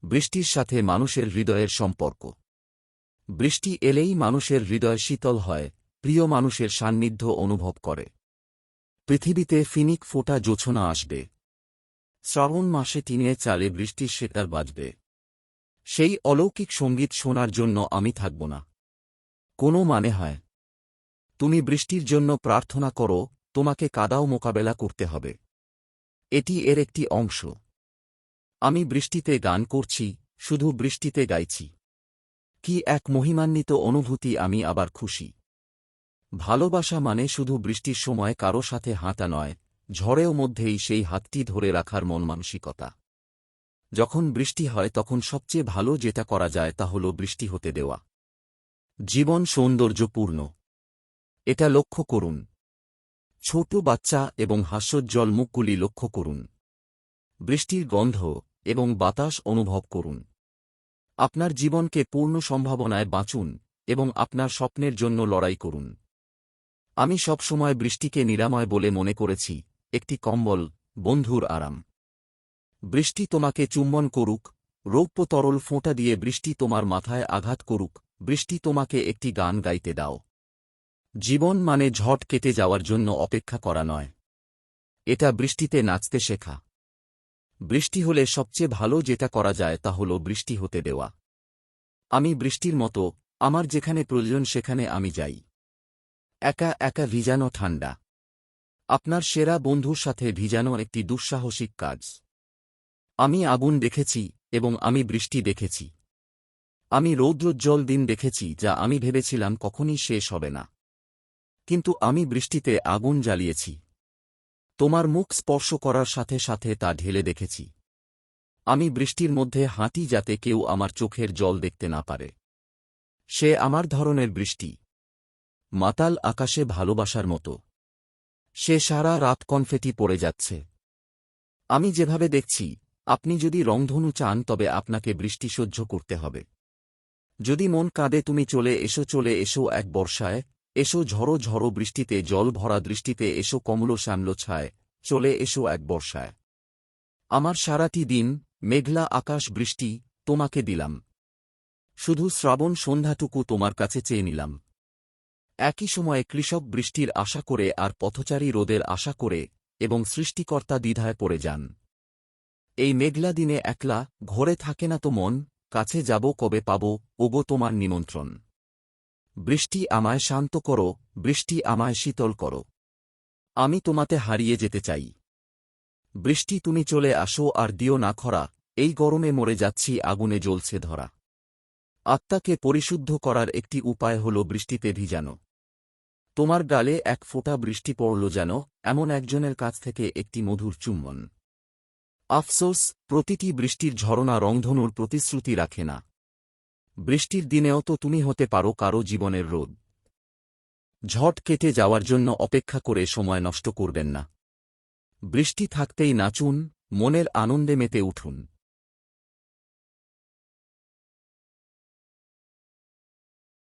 বৃষ্টির সাথে মানুষের হৃদয়ের সম্পর্ক। বৃষ্টি এলেই মানুষের হৃদয় শীতল হয়, প্রিয় মানুষের সান্নিধ্য অনুভব করে। পৃথিবীতে ফিনিক ফোঁটা জোছনা আসবে। শ্রাবণ মাসে টিনের চালে বৃষ্টির সেতার বাজবে। সেই অলৌকিক সঙ্গীত শোনার জন্য আমি থাকব না। কোনো মানে হয়। তুমি বৃষ্টির জন্য প্রার্থনা করো, তোমাকে কাদাও মোকাবেলা করতে হবে। এটি এর একটি অংশ। আমি বৃষ্টিতে গান করছি, শুধু বৃষ্টিতে গাইছি। কি এক মহিমান্বিত অনুভূতি! আমি আবার খুশি। ভালোবাসা মানে শুধু বৃষ্টির সময় কারো সাথে হাঁটা নয়, ঝড়েও মধ্যেই সেই হাতটি ধরে রাখার মন মানসিকতা। যখন বৃষ্টি হয় তখন সবচেয়ে ভালো যেটা করা যায় তা হল বৃষ্টি হতে দেওয়া। জীবন সৌন্দর্যপূর্ণ। এটা লক্ষ্য করুন। ছোট বাচ্চা এবং হাস্যোজ্জ্বল মুখগুলি লক্ষ্য করুন। বৃষ্টির গন্ধ এবং বাতাস অনুভব করুন। আপনার জীবনকে পূর্ণ সম্ভাবনায় বাঁচুন এবং আপনার স্বপ্নের জন্য লড়াই করুন। আমি সবসময় বৃষ্টিকে নিরাময় বলে মনে করেছি, একটি কম্বল, বন্ধুর আরাম। বৃষ্টি তোমাকে চুম্বন করুক, রৌপ্য তরল ফোঁটা দিয়ে বৃষ্টি তোমার মাথায় আঘাত করুক, বৃষ্টি তোমাকে একটি গান গাইতে দাও। জীবন মানে ঝড় কেটে যাওয়ার জন্য অপেক্ষা করা নয়। এটা বৃষ্টিতে নাচতে শেখা। বৃষ্টি হলে সবচেয়ে ভালো যেটা করা যায় তা হল বৃষ্টি হতে দেওয়া। আমি বৃষ্টির মতো, আমার যেখানে প্রয়োজন সেখানে আমি যাই। একা একা ভিজানো ঠান্ডা। আপনার সেরা বন্ধুর সাথে ভিজানো একটি দুঃসাহসিক কাজ। আমি আগুন দেখেছি এবং আমি বৃষ্টি দেখেছি। আমি রৌদ্রোজ্জ্বল দিন দেখেছি যা আমি ভেবেছিলাম কখনই শেষ হবে না। কিন্তু আমি বৃষ্টিতে আগুন জ্বালিয়েছি। তোমার মুখ স্পর্শ করার সাথে সাথে তা ঢেলে দেখেছি। আমি বৃষ্টির মধ্যে হাঁটি যাতে কেউ আমার চোখের জল দেখতে না পারে। সে আমার ধরনের বৃষ্টি। মাতাল আকাশে ভালোবাসার মতো। সে সারা রাত কনফেটি পড়ে যাচ্ছে। আমি যেভাবে দেখছি, আপনি যদি রংধনু চান তবে আপনাকে বৃষ্টি সহ্য করতে হবে। যদি মন কাঁদে তুমি চলে এসো এক বর্ষায়, এসো ঝড়ো ঝড়ো বৃষ্টিতে জল ভরা দৃষ্টিতে, এসো কমল শ্যামল ছায়, চলে এসো এক বর্ষায়। আমার সারাটি দিন, মেঘলা আকাশ বৃষ্টি, তোমাকে দিলাম। শুধু শ্রাবণ সন্ধ্যাটুকু তোমার কাছে চেয়ে নিলাম। একই সময়ে কৃষক বৃষ্টির আশা করে আর পথচারী রোদের আশা করে, এবং সৃষ্টিকর্তা দ্বিধায় পড়ে যান। এই মেঘলা দিনে একলা, ঘরে থাকে না তো মন, কাছে যাব কবে পাব, ওগো তোমার নিমন্ত্রণ। বৃষ্টি আমায় শান্ত করো, বৃষ্টি আমায় শীতল করো। আমি তোমাতে হারিয়ে যেতে চাই। বৃষ্টি তুমি চলে আসো আর দিও না খরা, এই গরমে মরে যাচ্ছি আগুনে জ্বলছে ধরা। আত্মাকে পরিশুদ্ধ করার একটি উপায় হল বৃষ্টিতে ভিজানো। তোমার গালে এক ফোঁটা বৃষ্টি পড়ল যেন, এমন একজনের কাছ থেকে একটি মধুর চুম্বন। আফসোস, প্রতিটি বৃষ্টির ঝরনা রংধনুর প্রতিশ্রুতি রাখে না। বৃষ্টির দিনেও তো তুমি হতে পারো কারো জীবনের রোদ। ঝড় কেটে যাওয়ার জন্য অপেক্ষা করে সময় নষ্ট করবেন না। বৃষ্টি থাকতেই নাচুন, মনের আনন্দে মেতে উঠুন।